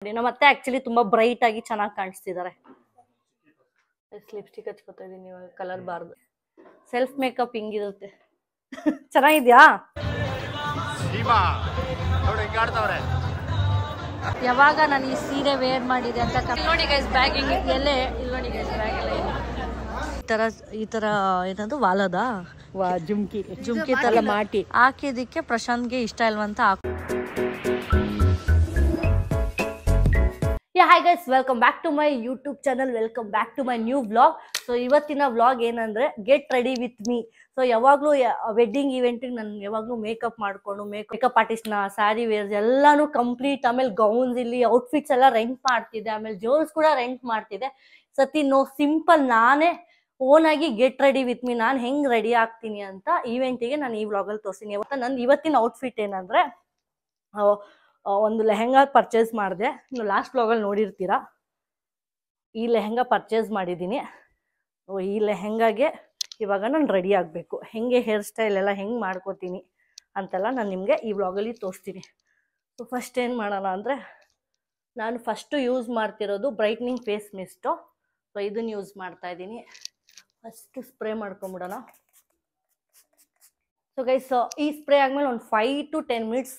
ನೋಡಿ ನಮ್ಮ ಅತ್ತೆ ಆಕ್ಚುಲಿ ತುಂಬಾ ಬ್ರೈಟ್ ಆಗಿ ಚೆನ್ನಾಗಿ ಕಾಣಿಸ್ತಿದ್ದಾರೆ. ಲಿಪ್ಸ್ಟಿಕ್ ಹಚ್ಕೋತಾ ಇದೀನಿ ಇವಾಗ, ಕಲರ್ ಬಾರ್ದು. ಸೆಲ್ಫ್ ಮೇಕಪ್ ಹಿಂಗಿರುತ್ತೆ. ಚೆನ್ನಾಗಿದ್ಯಾ? ಯಾವಾಗ ನಾನು ಈ ಸೀರೆ ವೇರ್ ಮಾಡಿದೆ ಅಂತ ನೋಡಿ ಗೈಸ್, ಬ್ಯಾಗ್ ಎಲ್ಲೇ ಇಲ್ಲಿ ನೋಡಿ ಗೈಸ್, ಬ್ಯಾಗ್ ಎಲ್ಲ ಈ ತರ ಏನದು ವಾಲದ ಜುಮ್ಕಿ ತರ ಮಾಟಿ ಹಾಕಿದಕ್ಕೆ ಪ್ರಶಾಂತ್ಗೆ ಇಷ್ಟ ಇಲ್ವಂತ hi guys, welcome back to my YouTube channel, welcome back to my new vlog. So ಇವತ್ತಿನ ವ್ಲಾಗ್ ಏನಂದ್ರೆ get ready with me. So ಯಾವಾಗ್ಲೂ ವೆಡ್ಡಿಂಗ್ ಇವೆಂಟಿಗೆ ನಾನು ಯಾವಾಗ್ಲೂ ಮೇಕಪ್ ಮಾಡ್ಕೊಂಡು ಮೇಕಪ್ ಆರ್ಟಿಸ್ಟ್ನ, ಸ್ಯಾರಿ ವೇರ್ಸ್ ಎಲ್ಲಾನು ಕಂಪ್ಲೀಟ್, ಆಮೇಲೆ ಗೌನ್ಸ್, ಇಲ್ಲಿ ಔಟ್ಫಿಟ್ಸ್ ಎಲ್ಲ ರೆಂಟ್ ಮಾಡ್ತಿದ್ದೆ, ಆಮೇಲೆ ಜ್ಯುವೆಲ್ಸ್ ಕೂಡ ರೆಂಟ್ ಮಾಡ್ತಿದ್ದೆ. ಸತಿ ಸಿಂಪಲ್ ನಾನೇ ಓನ್ ಆಗಿ ಗೆಟ್ ರೆಡಿ ವಿತ್ ಮೀ, ನಾನು ಹೆಂಗ್ ರೆಡಿ ಆಗ್ತೀನಿ ಅಂತ ಇವೆಂಟಿಗೆ ನಾನು ಈ ವ್ಲಾಗಲ್ಲಿ ತೋರಿಸ್ತೀನಿ. ನಂದು ಇವತ್ತಿನ ಔಟ್ಫಿಟ್ ಏನಂದ್ರೆ ಒಂದು ಲೆಹೆಂಗಾ ಪರ್ಚೇಸ್ ಮಾಡಿದೆ. ನೀವು ಲಾಸ್ಟ್ ವ್ಲಾಗಲ್ಲಿ ನೋಡಿರ್ತೀರಾ. ಈ ಲೆಹೆಂಗಾ ಪರ್ಚೇಸ್ ಮಾಡಿದ್ದೀನಿ. ಈ ಲೆಹೆಂಗಾಗೆ ಇವಾಗ ನಾನು ರೆಡಿ ಆಗಬೇಕು. ಹೆಂಗೆ ಹೇರ್ ಸ್ಟೈಲ್ ಎಲ್ಲ ಹೆಂಗೆ ಮಾಡ್ಕೋತೀನಿ ಅಂತೆಲ್ಲ ನಾನು ನಿಮಗೆ ಈ ವ್ಲಾಗಲ್ಲಿ ತೋರಿಸ್ತೀನಿ. ಸೊ ಫಸ್ಟ್ ಏನು ಮಾಡೋಣ ಅಂದರೆ, ನಾನು ಫಸ್ಟು ಯೂಸ್ ಮಾಡ್ತಿರೋದು ಬ್ರೈಟ್ನಿಂಗ್ ಫೇಸ್ ಮಿಸ್ಟು. ಸೊ ಇದನ್ನು ಯೂಸ್ ಮಾಡ್ತಾ ಇದ್ದೀನಿ. ಫಸ್ಟು ಸ್ಪ್ರೇ ಮಾಡ್ಕೊಂಬಿಡೋಣ. ಸೊ ಗೈಸ್, ಈ ಸ್ಪ್ರೇ ಆದಮೇಲೆ ಒಂದು 5 to 10 minutes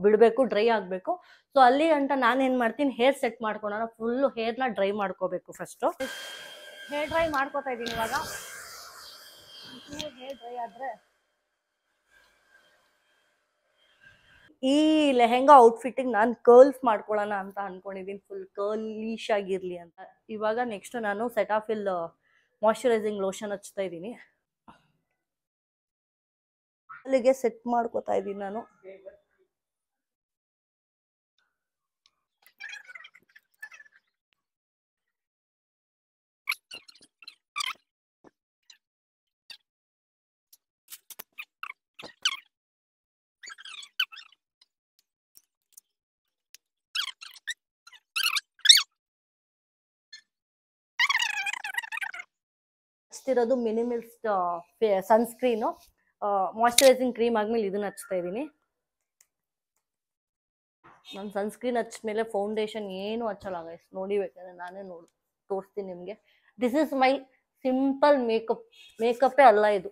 ಬಿಡಬೇಕು, ಡ್ರೈ ಆಗಬೇಕು. ಸೊ ಅಲ್ಲಿ ಗಂಟ ನಾನೇನು ಮಾಡ್ತೀನಿ, ಹೇರ್ ಸೆಟ್ ಮಾಡ್ಕೊಳ್ಳೋಣ. ಫುಲ್ಲು ಹೇರ್ನ ಡ್ರೈ ಮಾಡ್ಕೋಬೇಕು. ಫಸ್ಟು ಹೇರ್ ಡ್ರೈ ಮಾಡ್ಕೋತಾ ಇದ್ದೀನಿ ಇವಾಗ. ಹೇರ್ ಡ್ರೈ ಆದರೆ ಈ ಲೆಹೆಂಗಾ ಔಟ್ಫಿಟ್ಟಿಗೆ ನಾನು ಕರ್ಲ್ಸ್ ಮಾಡ್ಕೊಳ್ಳೋಣ ಅಂತ ಅಂದ್ಕೊಂಡಿದ್ದೀನಿ. ಫುಲ್ ಕರ್ಲೀಶ್ ಆಗಿರಲಿ ಅಂತ. ಇವಾಗ ನೆಕ್ಸ್ಟ್ ನಾನು ಸೆಟಾಫಿಲ್ ಮಾಯ್ಶ್ಚರೈಸಿಂಗ್ ಲೋಷನ್ ಹಚ್ತಾ ಇದ್ದೀನಿ. ಅಲ್ಲಿಗೆ ಸೆಟ್ ಮಾಡ್ಕೋತಾ ಇದ್ದೀನಿ ನಾನು. ಹಚ್ತಿರೋದು ಮಿನಿಮಲಿಸ್ಟ್ ಸನ್ಸ್ಕ್ರೀನು, ಮಾಯ್ಶ್ಚರೈಸಿಂಗ್ ಕ್ರೀಮ್ ಆದ್ಮೇಲೆ ಇದನ್ನ ಹಚ್ತಾ ಇದ್ದೀನಿ. ನಾನು ಸನ್ಸ್ಕ್ರೀನ್ ಹಚ್ಚಿದ್ಮೇಲೆ ಫೌಂಡೇಶನ್ ಏನು ಹಚ್ಚಲ್ಲ ಗೈಸ್, ನೋಡಿ ಬೇಕಾದ್ರೆ ನಾನೇ ತೋರಿಸ್ತೀನಿ ನಿಮಗೆ. ದಿಸ್ ಇಸ್ ಮೈ ಸಿಂಪಲ್ ಮೇಕಪ್ಪೇ ಅಲ್ಲ ಇದು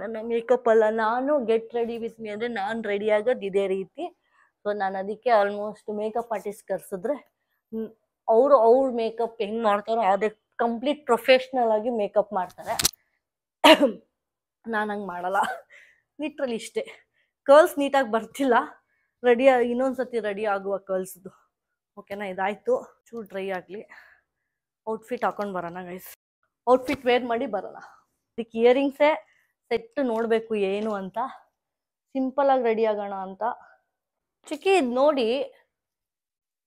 ನನ್ನ ಮೇಕಪ್ ಅಲ್ಲ. ನಾನು ಗೆಟ್ ರೆಡಿ ವಿತ್ ಮೀ ಅಂದರೆ ನಾನು ರೆಡಿ ಆಗೋದು ಇದೇ ರೀತಿ. ಸೊ ನಾನು ಅದಕ್ಕೆ ಆಲ್ಮೋಸ್ಟ್ ಮೇಕಪ್ ಆರ್ಟಿಸ್ಟ್ ಕರ್ಸಿದ್ರೆ ಅವ್ರ ಮೇಕಪ್ ಹೆಂಗೆ ಮಾಡ್ತಾರೋ ಅದೇ ಕಂಪ್ಲೀಟ್ ಪ್ರೊಫೆಷ್ನಲ್ ಆಗಿ ಮೇಕಪ್ ಮಾಡ್ತಾರೆ. ನಾನು ಹಂಗೆ ಮಾಡಲ್ಲ, ಲಿಟ್ರಲಿ ಇಷ್ಟೇ. ಕರ್ಲ್ಸ್ ನೀಟಾಗಿ ಬರ್ತಿಲ್ಲ, ಇನ್ನೊಂದ್ಸತಿ ರೆಡಿ ಆಗುವ ಕರ್ಲ್ಸ್ದು. ಓಕೆನಾ, ಇದಾಯಿತು. ಚೂರು ಡ್ರೈ ಆಗಲಿ, ಔಟ್ಫಿಟ್ ಹಾಕೊಂಡು ಬರೋಣ ಗೈಸ್. ಔಟ್ಫಿಟ್ ವೇರ್ ಮಾಡಿ ಬರೋಣ. ಇದಕ್ಕೆ ಇಯರಿಂಗ್ಸೇ ಸೆಟ್ ನೋಡಬೇಕು ಏನು ಅಂತ, ಸಿಂಪಲಾಗಿ ರೆಡಿ ಆಗೋಣ ಅಂತ. ಚಿಕ್ಕಿ ಇದು ನೋಡಿ,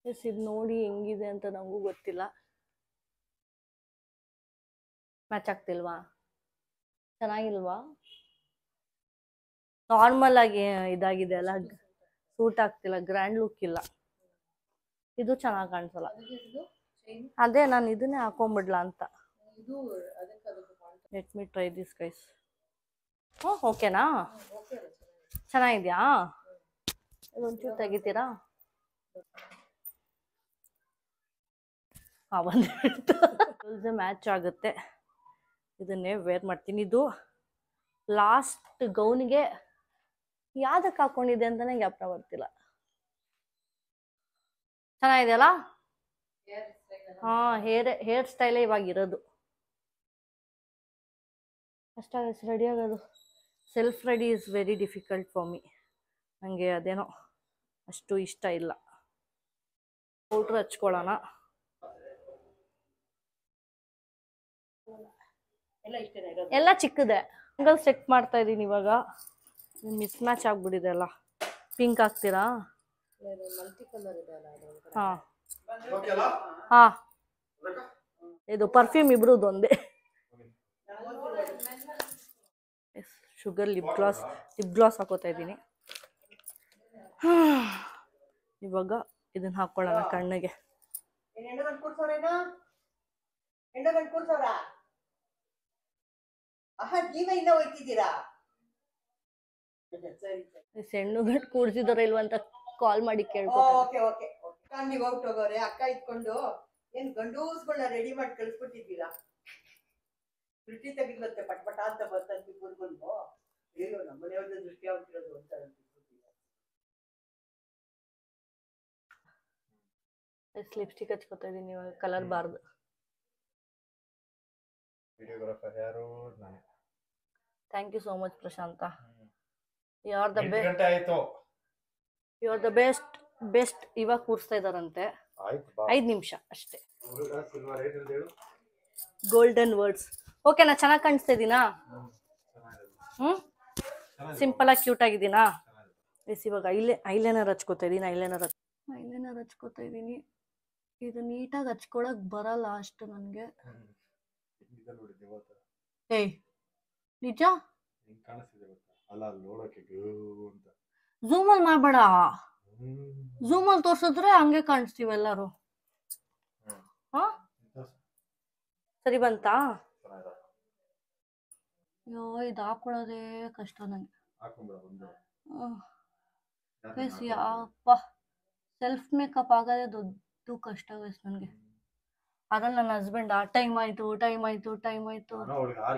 ಇದು ನೋಡಿ ಹೆಂಗಿದೆ ಅಂತ ನನಗೂ ಗೊತ್ತಿಲ್ಲ. ಮ್ಯಾಚ್ ಆಗ್ತಿಲ್ವಾ? ಚೆನ್ನಾಗಿಲ್ವಾ? ನಾರ್ಮಲ್ ಆಗಿ ಇದಾಗಿದೆ ಅಲ್ಲ, ಸೂಟ್ ಆಗ್ತಿಲ್ಲ, ಗ್ರ್ಯಾಂಡ್ ಲುಕ್ ಇಲ್ಲ. ಇದು ಚೆನ್ನಾಗಿ ಕಾಣಿಸಲ್ಲ. ಅದೇ ನಾನು ಇದನ್ನೇ ಹಾಕೊಂಡ್ಬಿಡ್ಲಾ ಅಂತ. Let me try this guys. ಓಕೆನಾ? ಚೆನ್ನಾಗಿದ್ಯಾ? ಇದೊಂಚೂರು ತೆಗಿತೀರಾ? ಬಂದು ಮ್ಯಾಚ್ ಆಗುತ್ತೆ. ಇದನ್ನೇ ವೇರ್ ಮಾಡ್ತೀನಿ. ಇದು ಲಾಸ್ಟ್ ಗೌನ್ಗೆ ಯಾವ್ದಕ್ಕೆ ಹಾಕೊಂಡಿದೆ ಅಂತಾನೆ ಜ್ಞಾಪನ ಬರ್ತಿಲ್ಲ. ಚೆನ್ನಾಗಿದೆಯಲ್ಲ? ಹೇರ್ ಸ್ಟೈಲೇ ಇವಾಗ ಇರೋದು. ಅಷ್ಟಾಗ ರೆಡಿ ಆಗೋದು. Self ready is very difficult for me. ನನಗೆ ಅದೇನೋ ಅಷ್ಟು ಇಷ್ಟ ಇಲ್ಲ. ಪೌಡ್ರ್ ಹಚ್ಕೊಳ್ಳೋಣ. ಎಲ್ಲ ಚಿಕ್ಕದೆ. ಸಿಂಗಲ್ ಸೆಟ್ ಮಾಡ್ತಾ ಇದ್ದೀನಿ ಇವಾಗ. ಮಿಸ್ ಮ್ಯಾಚ್ ಆಗ್ಬಿಟ್ಟಿದೆ ಅಲ್ಲ. ಪಿಂಕ್ ಹಾಕ್ತೀರಾ? ಹಾಂ ಹಾಂ, ಇದು ಪರ್ಫ್ಯೂಮ್ ಇಬ್ರದ್ದು ಒಂದೇ. ಶುಗರ್ ಲಿಪ್ ಗ್ಲಾಸ್ ಹಾಕೋತಾ ಇದ್ದೀನಿ. ಇವಾಗ ಇದನ್ನ ಹಾಕೊಳ್ಳೋಣ ಕಣ್ಣಿಗೆ. ಹೆಣ್ಣು ಗಂಟು ಕೂಡ್ಸಿದಾರ ಇಲ್ವಾ ಅಂತ ಕಾಲ್ ಮಾಡಿ ಕೇಳ್ಕೊ. ನೀವು ಔಟ್ ಹೋಗೋರೆ ಅಕ್ಕ ಇಟ್ಕೊಂಡು ಏನ್ ಗಂಡೂಸ್ಗಳನ್ನ ರೆಡಿ ಮಾಡಿ ಕಳಿಸ್ಬಿಟ್ಟಿದ್ದೀರಾ ದೃಷ್ಟಿ ತೆಗಿದ್ಲಂತೆ ಪಟ್ ಪಟ ಅಂತ ಬರ್ತಂತ ಕೂತ್ಕೊಂಡು ಅಯ್ಯೋ ನಮ್ಮನೆಯವ್ರದ್ದು ದೃಷ್ಟಿ ಆಗ್ತಿರೋದು ಅಂತ ಲಿಪ್ಸ್ಟಿಕ್ ಹಚ್ಕೋತಾ ಇದೀನಿ ಇವಾಗ ಕಲರ್ ಬಾರ್ದು ವಿಡಿಯೋಗ್ರಾಫರ್ ಯಾರು ನಾನು thank you so much Prashant you are the 8 ಗಂಟೆ ಆಯ್ತು ಯು ಆರ್ ದ ಬೆಸ್ಟ್ ಇವಾಗ ಕೂರಿಸ್ತಾ ಇದಾರಂತೆ ಆಯ್ತು ಬಾ 5 ನಿಮಿಷ ಅಷ್ಟೇ ಸಿಲ್ವರ್ ರೇಟ್ ಅಂತ ಹೇಳು ಗೋಲ್ಡನ್ ವರ್ಡ್ಸ್ ಓಕೆ ನಾ ಚೆನ್ನಾಗಿ ಕಾಣಿಸ್ತಾ ಇದೀನಾ ಸಿಂಪಲ್ ಆಗಿ ಕ್ಯೂಟ್ ಆಗಿದ್ದೀನಾ ಎಸ್ ಇವಾಗ ಐಲೈನರ್ ಹಚ್ಕೋತಾ ಇದೀನಿ ಐಲೈನರ್ ಹಚ್ಕೋತಾ ಇದೀನಿ ಇದು ನೀಟಾಗಿ ಹಚ್ಕೊಳಕ್ ಬರಲ್ಲ ಅಷ್ಟು ನನಗೆ ಏಯ್ ನಿಜ ಅಲ್ಲ ನೋಡಕ್ಕೆ ಅಂತ ಝೂಮಲ್ಲಿ ಮಾಡ್ಬೇಡ ಝೂಮಲ್ಲಿ ತೋರ್ಸಿದ್ರೆ ಹಂಗೆ ಕಾಣಿಸ್ತೀವಿ ಎಲ್ಲರೂ ಹಾ ಸರಿ ಬಂತಾ ಅಯ್ಯೋ ಇದು ಹಾಕೊಳ್ಳೋದೇ ಕಷ್ಟ ನಂಗೆ ಯಪ್ಪ ಸೆಲ್ಫ್ ಮೇಕಪ್ ಆಗೋದೇ ದೊಡ್ಡ ಕಷ್ಟ ಗೈಸ್ ನನಗೆ ಅದ್ರಲ್ಲಿ ನನ್ನ ಹಸ್ಬೆಂಡ್ ಟೈಮ್ ಆಯ್ತು 6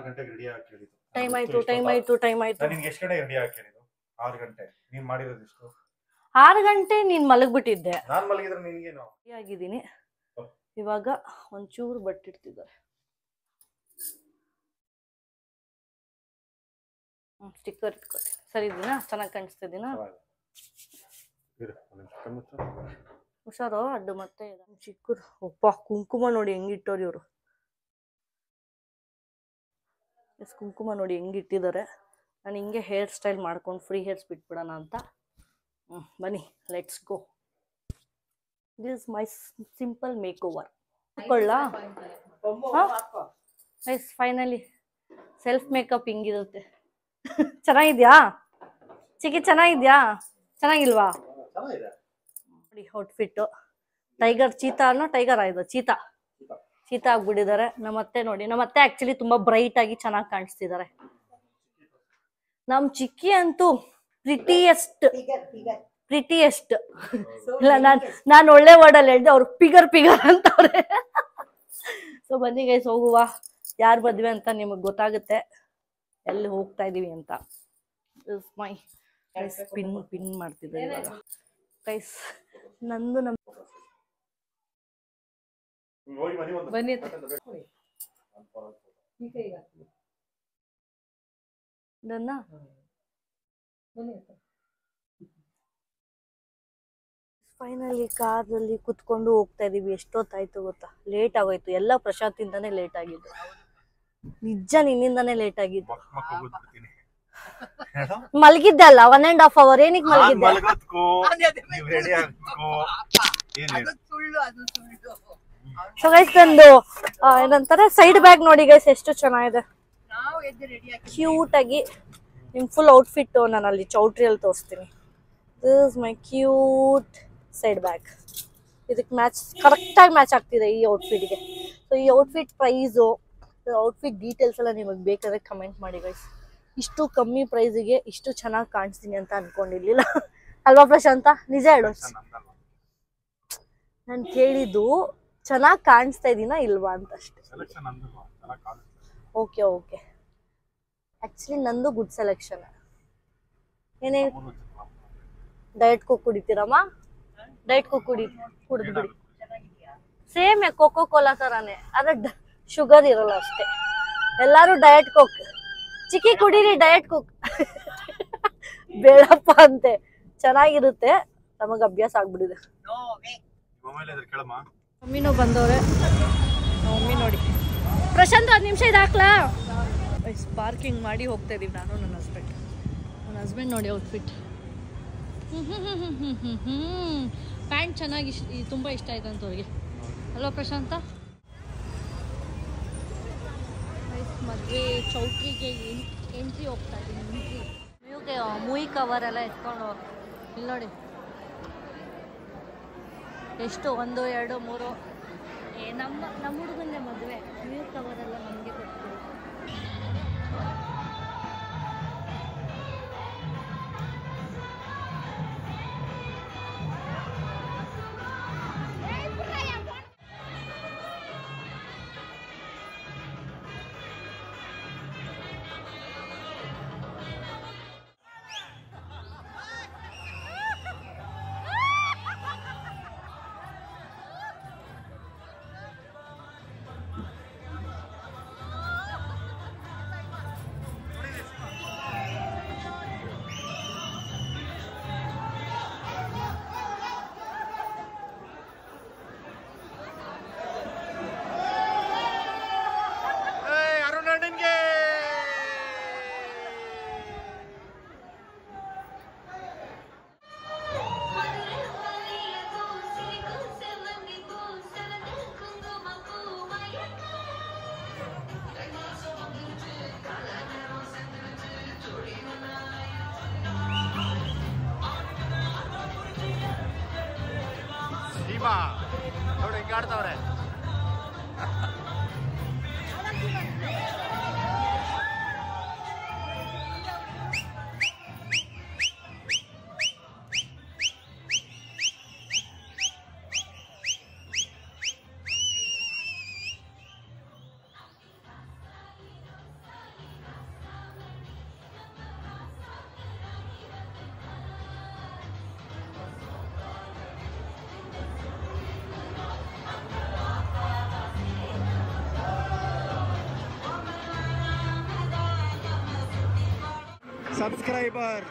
ಗಂಟೆಗೆ ರೆಡಿ ಆಗಿ ಕೇಳಿದ್ದು ಟೈಮ್ ಆಯ್ತು ನಿನ್ಗೆ ಎಷ್ಟು ಗಂಟೆ ರೆಡಿ ಆಗಿ ಕೇಳಿದ್ದು 6 ಗಂಟೆ ನೀನ್ ಮಾಡಿರೋದು ಎಷ್ಟು 6 ಗಂಟೆ ನೀನ್ ಮಲಗ್ಬಿಟ್ಟಿದ್ದೆ ನಾನ್ ಮಲಗಿದ್ರೆ ನಿನ್ಗೇನು ಆಗಿದ್ದೀನಿ ಇವಾಗ ಒಂಚೂರು ಬಟ್ಟಿಡ್ತಿದ್ದಾರೆ ಸ್ಟಿಕ್ಕರ್ ಇಟ್ಕೊತೀನಿ ಸರಿ ಇದೀನಾ ಚೆನ್ನಾಗಿ ಕಾಣಿಸ್ತಾ ಇದೀನಾ ಹುಷಾರು ಅಡ್ಡು ಮತ್ತೆ ಚಿಕ್ಕರು ಒಪ್ಪ ಕುಂಕುಮ ನೋಡಿ ಹೆಂಗಿಟ್ಟವ್ರಿ ಇವರು ಕುಂಕುಮ ನೋಡಿ ಹೆಂಗಿಟ್ಟಿದ್ದಾರೆ ನಾನು ಹಿಂಗೆ ಹೇರ್ ಸ್ಟೈಲ್ ಮಾಡ್ಕೊಂಡು ಫ್ರೀ ಹೇರ್ಸ್ ಬಿಟ್ಬಿಡೋಣ ಅಂತ ಬನ್ನಿ let's go this my simple make over ಹಾಕೊಳ್ಳ ಎಸ್ ಫೈನಲಿ ಸೆಲ್ಫ್ ಮೇಕಪ್ ಹಿಂಗಿರುತ್ತೆ ಚೆನ್ನಾಗಿದ್ಯಾ ಚಿಕ್ಕಿ ಚೆನ್ನಾಗಿದ್ಯಾ ಚೆನ್ನಾಗಿಲ್ವಾ ನೋಡಿ ಔಟ್ಫಿಟ್ ಟೈಗರ್ ಚೀತಾ ಅನ್ನೋ ಟೈಗರ್ ಆಯ್ತು ಚೀತಾ ಆಗ್ಬಿಟ್ಟಿದ್ದಾರೆ ನಮ್ಮತ್ತೆ ನೋಡಿ ನಮ್ಮತ್ತೆ ಆಕ್ಚುಲಿ ತುಂಬಾ ಬ್ರೈಟ್ ಆಗಿ ಚೆನ್ನಾಗಿ ಕಾಣಿಸ್ತಿದ್ದಾರೆ ನಮ್ ಚಿಕ್ಕಿ ಅಂತೂ ಪ್ರಿಟಿಯೆಸ್ಟ್ ಇಲ್ಲ ನಾನು ಒಳ್ಳೆ ವರ್ಡಲ್ಲಿ ಹೇಳ್ದೆ ಅವ್ರು ಪಿಗರ್ ಅಂತವ್ರೆ ಸೊ ಬನ್ನಿ ಗೈಸ್ ಹೋಗುವ ಯಾರು ಮದ್ವೆ ಅಂತ ನಿಮಗ್ ಗೊತ್ತಾಗುತ್ತೆ ಎಲ್ಲಿ ಹೋಗ್ತಾ ಇದೀವಿ ಅಂತ ಮೈ ಪಿನ್ ಮಾಡ್ತಿದ್ದಾರೆ ಇವಾಗ ಗೈಸ್ ನಂದು ಬನ್ನಿ ಫೈನಲಿ ಕಾರಲ್ಲಿ ಕುತ್ಕೊಂಡು ಹೋಗ್ತಾ ಇದೀವಿ ಎಷ್ಟೊತ್ತಾಯ್ತು ಗೊತ್ತಾ ಲೇಟ್ ಆಗೋಯ್ತು ಎಲ್ಲ ಪ್ರಶಾಂತಿಂದಾನೇ ಲೇಟ್ ಆಗಿದ್ದು ನಿಜ ನಿನ್ನಿಂದಾನೇ ಲೇಟ್ ಆಗಿದ್ದು ಮಲಗಿದ್ದೆ ಅಲ್ಲ 1.5 hour ಏನಕ್ಕೆ ಮಲಗಿದ್ದೆ ಸೊ ಗೈಸ್ ನಂದು ಏನಂತಾರೆ ಸೈಡ್ ಬ್ಯಾಗ್ ನೋಡಿ ಗೈಸ್ ಎಷ್ಟು ಚೆನ್ನಾಗಿದೆ ಕ್ಯೂಟ್ ಆಗಿ ನಿಮ್ ಫುಲ್ ಔಟ್ಫಿಟ್ ನಾನು ಅಲ್ಲಿ ಚೌಟ್ರಿಯಲ್ಲಿ ತೋರಿಸ್ತೀನಿ this is my cute side bag ಇದಕ್ಕೆ ಕರೆಕ್ಟಾಗಿ ಮ್ಯಾಚ್ ಆಗ್ತಿದೆ ಈ ಔಟ್ಫಿಟ್ಗೆ ಸೊ ಈ ಔಟ್ಫಿಟ್ ಪ್ರೈಸು ಔಟ್ಫಿಟ್ ಡೀಟೇಲ್ಸ್ ಎಲ್ಲ ನಿಮಗೆ ಬೇಕಾದ್ರೆ ಕಮೆಂಟ್ ಮಾಡಿ ಗೈಸ್ ಇಷ್ಟು ಕಮ್ಮಿ ಪ್ರೈಸಿಗೆ ಇಷ್ಟು ಚೆನ್ನಾಗಿ ಕಾಣಿಸ್ತೀನಿ ಅಂತ ಅನ್ಕೊಂಡಿರ್ಲಿಲ್ಲ ಅಲ್ವಾ ಪ್ರಶಾಂತ ನಿಜ ಹೇಳು ನಾನು ಕೇಳಿದ್ದು ಚೆನ್ನಾಗಿ ಕಾಣಿಸ್ತಾ ಇದೀನಾ ಇಲ್ವಾ ಅಂತ ಅಷ್ಟೇ ಓಕೆ ಆಕ್ಚುಲಿ ನಂದು ಗುಡ್ ಸೆಲೆಕ್ಷನ್ ಏನೇ ಡಯಟ್ ಕೋಕ್ ಕುಡಿತೀರಮ್ಮ ಡಯಟ್ ಕೋಕ್ ಕುಡಿದು ಬಿಡಿ ಸೇಮ್ ಕೋಕೋ ಕೋಲಾ ತರಾನೇ ಅದ್ರ ಶುಗರ್ ಇರಲ್ಲ ಅಷ್ಟೇ ಎಲ್ಲಾರು ಡಯಟ್ ಕೋಕ್ ಚಿಕ್ಕಿ ಕುಡೀರಿ ಡಯಟ್ ಕೋಕ್ ಬೇಡಪ್ಪ ಅಂತೆ ಚೆನ್ನಾಗಿರುತ್ತೆ ನಮಗ್ ಅಭ್ಯಾಸ ಆಗ್ಬಿಟ್ಟಿದೆ ಮಮ್ಮಿನೂ ಬಂದವ್ರೆ ಮಮ್ಮಿ ನೋಡಿ ಪ್ರಶಾಂತ್ 10 ನಿಮಿಷ ಇದಾಕ್ಲಾ ಪಾರ್ಕಿಂಗ್ ಮಾಡಿ ಹೋಗ್ತಾ ಇದೀವಿ ನಾನು ನನ್ನ ಹಸ್ಬೆಂಡ್ ನೋಡಿ ಔಟ್ಫಿಟ್ ಪ್ಯಾಂಟ್ ಚೆನ್ನಾಗಿ ತುಂಬ ಇಷ್ಟ ಆಯ್ತು ಅಂತ ಅವ್ರಿಗೆ ಅಲ್ವಾ ಪ್ರಶಾಂತ ಮದುವೆ ಚೌಟ್ರಿಗೆ ಎಂಟ್ರಿ ಹೋಗ್ತಾ ಇದ್ದೀನಿ ಇವ್ಗೆ ಮೂಯಿ ಕವರ್ ಎಲ್ಲ ಎತ್ಕೊಂಡು ಇಲ್ಲಿ ನೋಡಿ ಎಷ್ಟು 1 2 3 ನಮ್ಮ ಹುಡುಗನ್ನೇ ಮದುವೆ ಮೂಯಿ ಕವರ್ ಎಲ್ಲ ನಮಗೆ ಕೊಡ್ತೀವಿ ದೀಪಾ ನೋಡಿ ಹಿಂಗೆ ಆಡ್ತಾವ್ರೆ. ಸಬ್ಸ್ಕ್ರೈಬರ್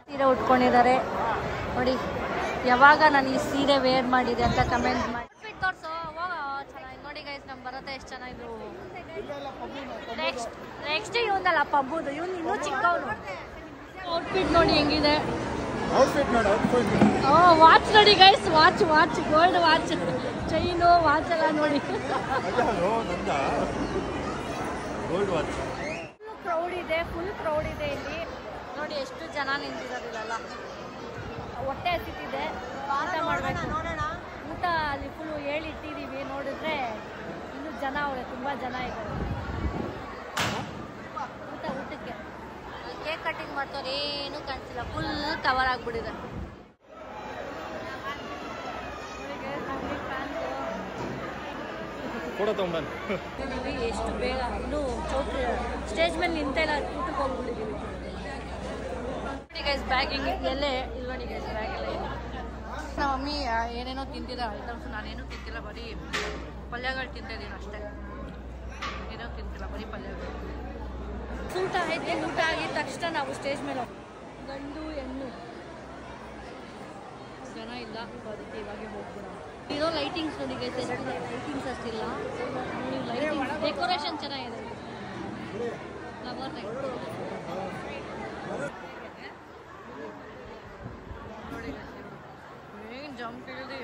ಸೀರೆ ಉಟ್ಕೊಂಡಿದ್ದಾರೆ ನೋಡಿ. ಯಾವಾಗ ನಾನು ಈ ಸೀರೆ ವೇರ್ ಮಾಡಿದೆ ಅಂತ ಕಮೆಂಟ್ ಮಾಡಿ ತೋರಿಸು. ಚೆನ್ನಾಗಿ ನೋಡಿ ಗೈಸ್, ನಮ್ಮ ಬರುತ್ತೆ ಎಷ್ಟು ಚೆನ್ನಾಗಿದ್ರು. ನೆಕ್ಸ್ಟ್ ಇವನಲ್ಲ ಪಬ್ಬುದು, ಇವನು ಇನ್ನೂ ಚಿಕ್ಕವನು. ಔಟ್ಫಿಟ್ ನೋಡಿ ಹೆಂಗಿದೆ. ವಾಚ್ ನೋಡಿ guys, watch gold watch, chain watch ಎಲ್ಲ ನೋಡಿ. ಫುಲ್ ಕ್ರೌಡ್ ಇದೆ ಇಲ್ಲಿ ನೋಡಿ. ಎಷ್ಟು ಜನ ನಿಂತಿರೋದಿಲ್ಲ. ಹೊಟ್ಟೆ ಹಸಿತಿದೆ, ಊಟ ಮಾಡಬೇಕು. ಊಟ ಅಲ್ಲಿ ಫುಲ್ ಹೇಳಿಟ್ಟಿದ್ದೀವಿ. ನೋಡಿದ್ರೆ ಇನ್ನೂ ಜನ ಅವಳೆ, ತುಂಬ ಜನ ಇದ್ದಾರೆ ಊಟಕ್ಕೆ. ಕೇಕ್ ಕಟ್ಟಿಂಗ್ ಮಾಡ್ತಾರೆ, ಏನೂ ಕಾಣಿಸಿಲ್ಲ, ಫುಲ್ ಕವರ್ ಆಗಿಬಿಟ್ಟಿದೆ. ಎಷ್ಟು ಬೇಗ ಇನ್ನೂ ಚೌಟ್ರಿ ಸ್ಟೇಜ್ ಮೇಲೆ ನಿಂತ ಇಲ್ಲ, ಊಟಕ್ಕೆ ಹೋಗ್ಬಿಟ್ಟಿದ್ದೀವಿ. ನೋಡಿ ಗೈಸ್, ಬ್ಯಾಗ್ ಹಿಂಗೆ ಎಲ್ಲೇ ಇಲ್ಲಿ ನೋಡಿ ಗೈಸ್, ಬ್ಯಾಗ್ ಎಲ್ಲ ಇದೆ. ನಮ್ಮ ಮಮ್ಮಿ ಏನೇನೋ ತಿಂತಿದ್ದ ಐಟಮ್ಸ್, ನಾನೇನೂ ತಿಂತಿಲ್ಲ, ಬರೀ ಪಲ್ಯಗಳು ತಿಂತಿದ್ದೀನಿ ಅಷ್ಟೇ. ಏನೋ ತಿಂತಿಲ್ಲ, ಬರೀ ಪಲ್ಯಗಳು. ಊಟ ಆಯ್ತು. ಊಟ ಆಗಿದ ತಕ್ಷಣ ನಾವು ಸ್ಟೇಜ್ ಮೇಲೆ ಗಂಡು ಹೆಣ್ಣು ಜನ ಇಲ್ಲ, ಅದಕ್ಕೆ ಇವಾಗೆ ಹೋಗ್ಬಿಡೋಣ. ಇರೋ ಲೈಟಿಂಗ್ಸ್ ನೋಡಿ ಗೈಸ್, ಎಷ್ಟು ಲೈಟಿಂಗ್ಸ್ ಅಷ್ಟಿಲ್ಲ. ಲೈಟಿಂಗ್ಸ್ ಡೆಕೋರೇಷನ್ ಚೆನ್ನಾಗಿದೆ. ನೋಡಿ ಏನು ಜಂಪ್ ಇಳಿದಿ.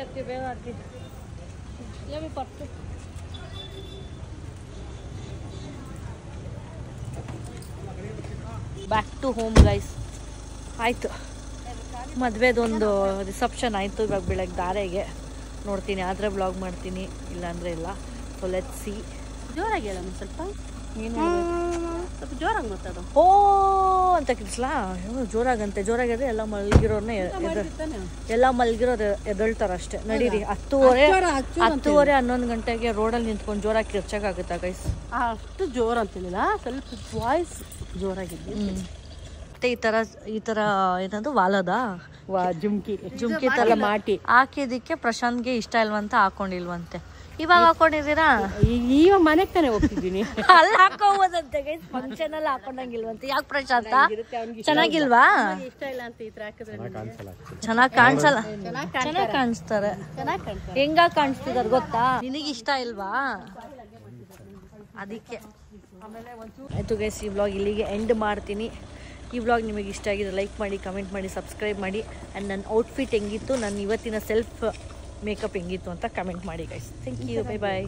ಹತ್ತಿ ಬೇಗ ಹತ್ತಿ ಪಟ್ಟು. Back to home guys. ಆಯಿತು, ಮದುವೆದೊಂದು ರಿಸೆಪ್ಷನ್ ಆಯಿತು ಇವಾಗ ಬೆಳಗ್ಗೆ ದಾರೆಗೆ. ನೋಡ್ತೀನಿ, ಆದರೆ ಬ್ಲಾಗ್ ಮಾಡ್ತೀನಿ, ಇಲ್ಲಾಂದರೆ ಇಲ್ಲ. So let's see. ಜೋರಾಗಿ ಹೇಳಮ್ಮ ಸ್ವಲ್ಪ, ಸ್ವಲ್ಪ ಜೋರಾಗಿ ಮಾತಾಡು. ಓ ಅಂತ ಕಿಸ್ಲಾ, ಜೋರಾಗಂತೆ. ಜೋರಾಗಿದ್ರೆ ಎಲ್ಲ ಮಲಗಿರೋರ್ನೇ ಎದಳ್ತಾರೆ ಅಷ್ಟೇ. ನಡೀರಿ, 10:30 11 ಗಂಟೆಗೆ ರೋಡಲ್ಲಿ ನಿಂತ್ಕೊಂಡು ಜೋರಾಗಿ ಕಿರ್ಚಕ್ಕಾಗುತ್ತಾ ಗೈಸ್? ಅಷ್ಟು ಜೋರು ಅಂತಿಲ್ಲ, ಸ್ವಲ್ಪ ವಾಯ್ಸ್ ಜೋರಾಗಿದೆ. ಮತ್ತೆ ಈ ತರ ಏನದು ವಾಲದ ಜುಮ್ಕಿ ತರ ಮಾಟಿ ಹಾಕಿದಕ್ಕೆ ಪ್ರಶಾಂತ್ಗೆ ಇಷ್ಟ ಇಲ್ವಂತ ಹಾಕೊಂಡಿಲ್ವಂತೆ. ಇವಾಗ ಹಾಕೊಂಡಿದ್ದೀರಾ? ಈಗ ಮನೆಗೆ ತಾನೇ ಹೋಗ್ತಿದ್ದೀನಿ. ಅಲ್ಲಿ ಹಾಕೋಬೋದಂತೆ ಗೈಸ್, ಫಂಕ್ಷನ್ ಅಲ್ಲಿ ಹಾಕೊಂಡಂಗಿಲ್ವಂತೆ. ಯಾಕೆ ಪ್ರಶಾಂತ? ಚೆನ್ನಾಗಿಲ್ವಾ? ಇಷ್ಟ ಇಲ್ಲ ಅಂತ ಈ ತರ ಹಾಕಿದ್ರೆ ಚೆನ್ನಾಗಿ ಕಾಣಿಸಲ್ಲ. ಚೆನ್ನಾಗಿ ಕಾಣಿಸ್ತಾರೆ. ಹೆಂಗ ಕಾಣಿಸ್ತಿದಾರೆ ಗೊತ್ತಾ? ನಿನಗೆ ಇಷ್ಟ ಇಲ್ವಾ? ಅದಕ್ಕೆ. ಆಯ್ತು ಗೈಸ್, ಈ ವ್ಲಾಗ್ ಇಲ್ಲಿಗೆ ಎಂಡ್ ಮಾಡ್ತೀನಿ. ಈ ವ್ಲಾಗ್ ನಿಮಗೆ ಇಷ್ಟ ಆಗಿದೆ ಲೈಕ್ ಮಾಡಿ, ಕಮೆಂಟ್ ಮಾಡಿ, ಸಬ್ಸ್ಕ್ರೈಬ್ ಮಾಡಿ. ಆ್ಯಂಡ್ ನನ್ನ ಔಟ್ಫಿಟ್ ಹೆಂಗಿತ್ತು, ನನ್ನ ಇವತ್ತಿನ ಸೆಲ್ಫ್ ಮೇಕಪ್ ಹೆಂಗಿತ್ತು ಅಂತ ಕಮೆಂಟ್ ಮಾಡಿ guys. Thank you, bye bye.